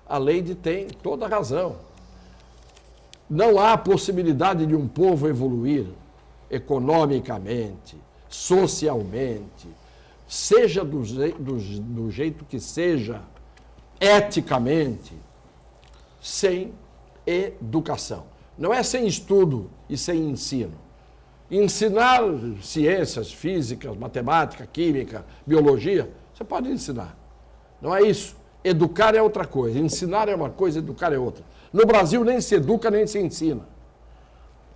a Leide tem toda a razão. Não há possibilidade de um povo evoluir economicamente, socialmente, seja do jeito que seja, eticamente, sem educação. Não é sem estudo e sem ensino. Ensinar ciências, físicas, matemática, química, biologia, você pode ensinar. Não é isso. Educar é outra coisa. Ensinar é uma coisa, educar é outra. No Brasil nem se educa, nem se ensina.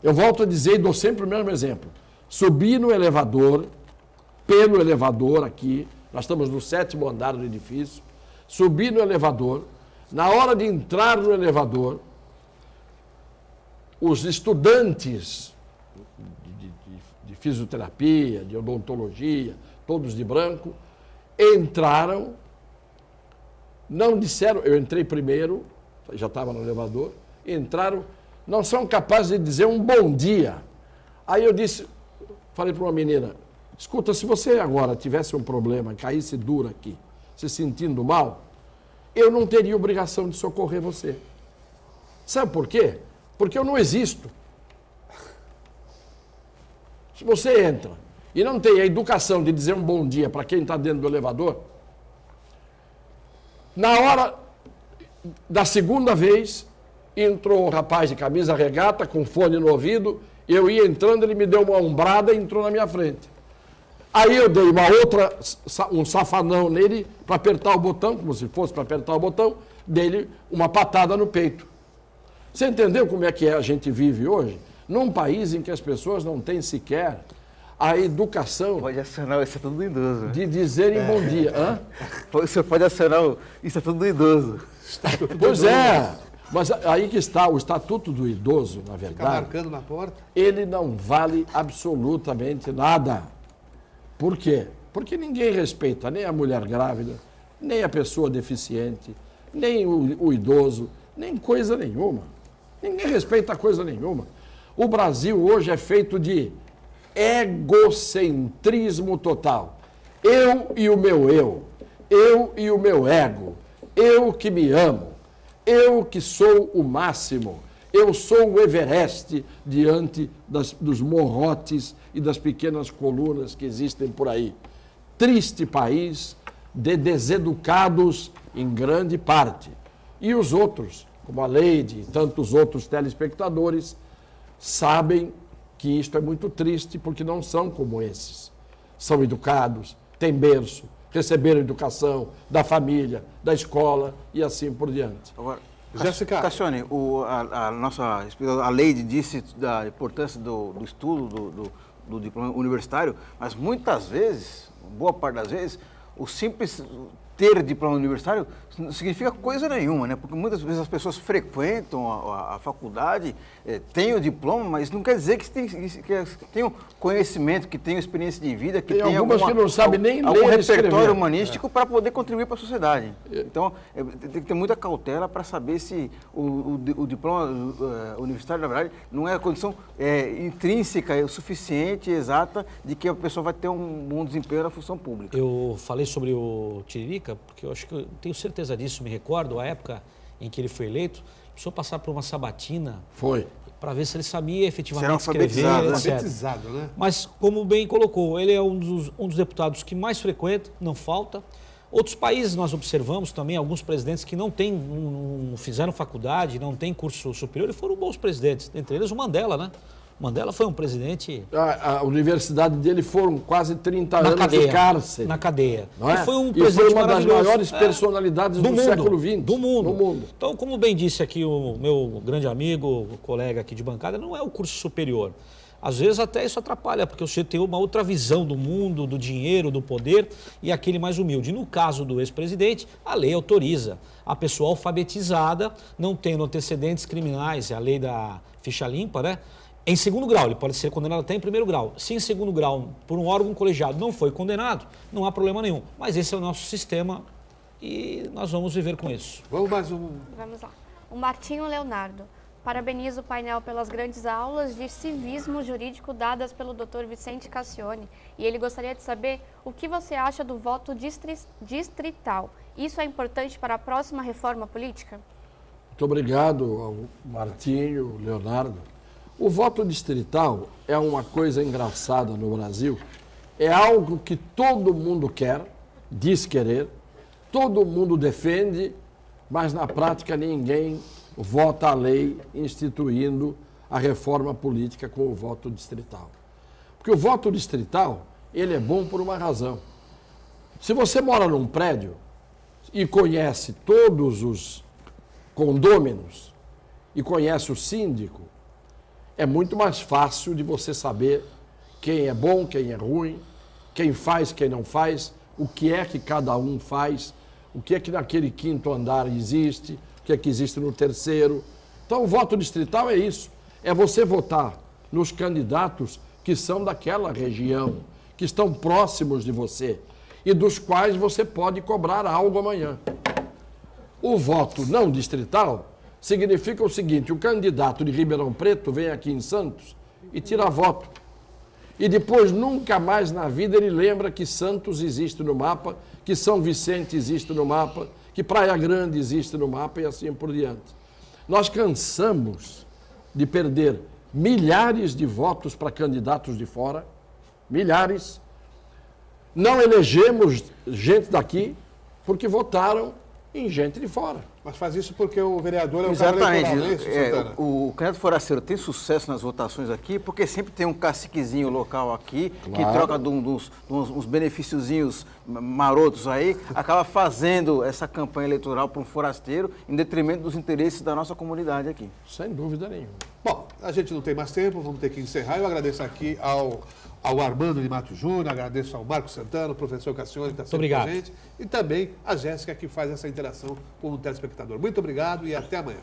Eu volto a dizer e dou sempre o mesmo exemplo. Subir no elevador, pelo elevador aqui, nós estamos no 7º andar do edifício, subir no elevador, na hora de entrar no elevador, os estudantes de fisioterapia, de odontologia, todos de branco, entraram, não disseram, eu entrei primeiro, já estava no elevador, entraram, não são capazes de dizer um bom dia. Aí eu disse, falei para uma menina, escuta, se você agora tivesse um problema, caísse duro aqui, se sentindo mal, eu não teria obrigação de socorrer você. Sabe por quê? Porque eu não existo. Se você entra e não tem a educação de dizer um bom dia para quem está dentro do elevador, na hora da segunda vez, entrou um rapaz de camisa regata, com fone no ouvido, eu ia entrando, ele me deu uma ombrada e entrou na minha frente. Aí eu dei um safanão nele para apertar o botão, como se fosse para apertar o botão, dei-lhe uma patada no peito. Você entendeu como é que a gente vive hoje? Num país em que as pessoas não têm sequer a educação Pode acionar, isso é tudo do idoso. de dizerem bom dia. Hã? O senhor pode acionar, isso é tudo do idoso. Pois é, mas aí que está, o Estatuto do Idoso, na Fica verdade, marcando na porta. ele não vale absolutamente nada. Por quê? Porque ninguém respeita nem a mulher grávida, nem a pessoa deficiente, nem o idoso, nem coisa nenhuma. Ninguém respeita coisa nenhuma. O Brasil hoje é feito de egocentrismo total. Eu e o meu eu e o meu ego, eu que me amo, eu que sou o máximo, eu sou o Everest diante dos morrotes e das pequenas colunas que existem por aí. Triste país de deseducados em grande parte. E os outros, como a Leide e tantos outros telespectadores, sabem que isto é muito triste porque não são como esses. São educados, têm berço, receberam educação da família, da escola e assim por diante. Agora, Jéssica. Cassione, a Leide disse da importância do estudo, do diploma universitário, mas muitas vezes, boa parte das vezes, o simples ter diploma universitário não significa coisa nenhuma, né? Porque muitas vezes as pessoas frequentam a faculdade, têm o diploma, mas não quer dizer que tenham conhecimento, que tenham experiência de vida, que tenham algumas que não sabem nem algum ler e repertório escrever. humanístico para poder contribuir para a sociedade. Então, tem que ter muita cautela para saber se o diploma universitário, na verdade, não é a condição intrínseca, o suficiente, exata, de que a pessoa vai ter um bom desempenho na função pública. Eu falei sobre o Tiririca, porque eu acho que eu tenho certeza disso, me recordo, a época em que ele foi eleito, precisou passar por uma sabatina. Foi. Para ver se ele sabia efetivamente Será escrever, alfabetizado, etc. né? Mas, como bem colocou, ele é um dos deputados que mais frequenta, não falta. Outros países nós observamos também, alguns presidentes que não fizeram faculdade, não têm curso superior e foram bons presidentes. Entre eles o Mandela, né? Mandela foi um presidente... A universidade dele foram quase 30 na anos cadeia, de cárcere. Na cadeia. Não é? E foi um E presidente foi uma das maravilhoso. maiores personalidades do século XX. Do mundo. No mundo. Então, como bem disse aqui o meu grande amigo, o colega aqui de bancada, não é o curso superior. Às vezes até isso atrapalha, porque você tem uma outra visão do mundo, do dinheiro, do poder e aquele mais humilde. No caso do ex-presidente, a lei autoriza a pessoa alfabetizada, não tendo antecedentes criminais, é a lei da ficha limpa, né? Em segundo grau, ele pode ser condenado até em primeiro grau. Se em segundo grau, por um órgão colegiado, não foi condenado, não há problema nenhum. Mas esse é o nosso sistema e nós vamos viver com isso. Vamos mais um. Vamos lá. O Martinho Leonardo. Parabenizo o painel pelas grandes aulas de civismo jurídico dadas pelo Dr. Vicente Cassione. E ele gostaria de saber o que você acha do voto distrital. Isso é importante para a próxima reforma política? Muito obrigado ao Martinho, Leonardo. O voto distrital é uma coisa engraçada no Brasil. É algo que todo mundo quer, diz querer, todo mundo defende, mas na prática ninguém vota a lei instituindo a reforma política com o voto distrital. Porque o voto distrital, ele é bom por uma razão. Se você mora num prédio e conhece todos os condôminos e conhece o síndico, é muito mais fácil de você saber quem é bom, quem é ruim, quem faz, quem não faz, o que é que cada um faz, o que é que naquele quinto andar existe, o que é que existe no terceiro. Então, o voto distrital é isso, é você votar nos candidatos que são daquela região, que estão próximos de você e dos quais você pode cobrar algo amanhã. O voto não distrital significa o seguinte: o candidato de Ribeirão Preto vem aqui em Santos e tira voto. E depois, nunca mais na vida, ele lembra que Santos existe no mapa, que São Vicente existe no mapa, que Praia Grande existe no mapa e assim por diante. Nós cansamos de perder milhares de votos para candidatos de fora, milhares. Não elegemos gente daqui porque votaram em gente de fora. Mas faz isso porque o vereador é o cara eleitoral, não é isso, Santana? O candidato forasteiro tem sucesso nas votações aqui porque sempre tem um caciquezinho local aqui, Claro. que troca de uns benefíciozinhos marotos aí, acaba fazendo essa campanha eleitoral para um forasteiro em detrimento dos interesses da nossa comunidade aqui. Sem dúvida nenhuma. Bom, a gente não tem mais tempo, vamos ter que encerrar. Eu agradeço aqui ao Armando de Mato Júnior, agradeço ao Marcos Santana, o professor Cassione, que está sempre com a gente, e também a Jéssica, que faz essa interação com o telespectador. Muito obrigado e até amanhã.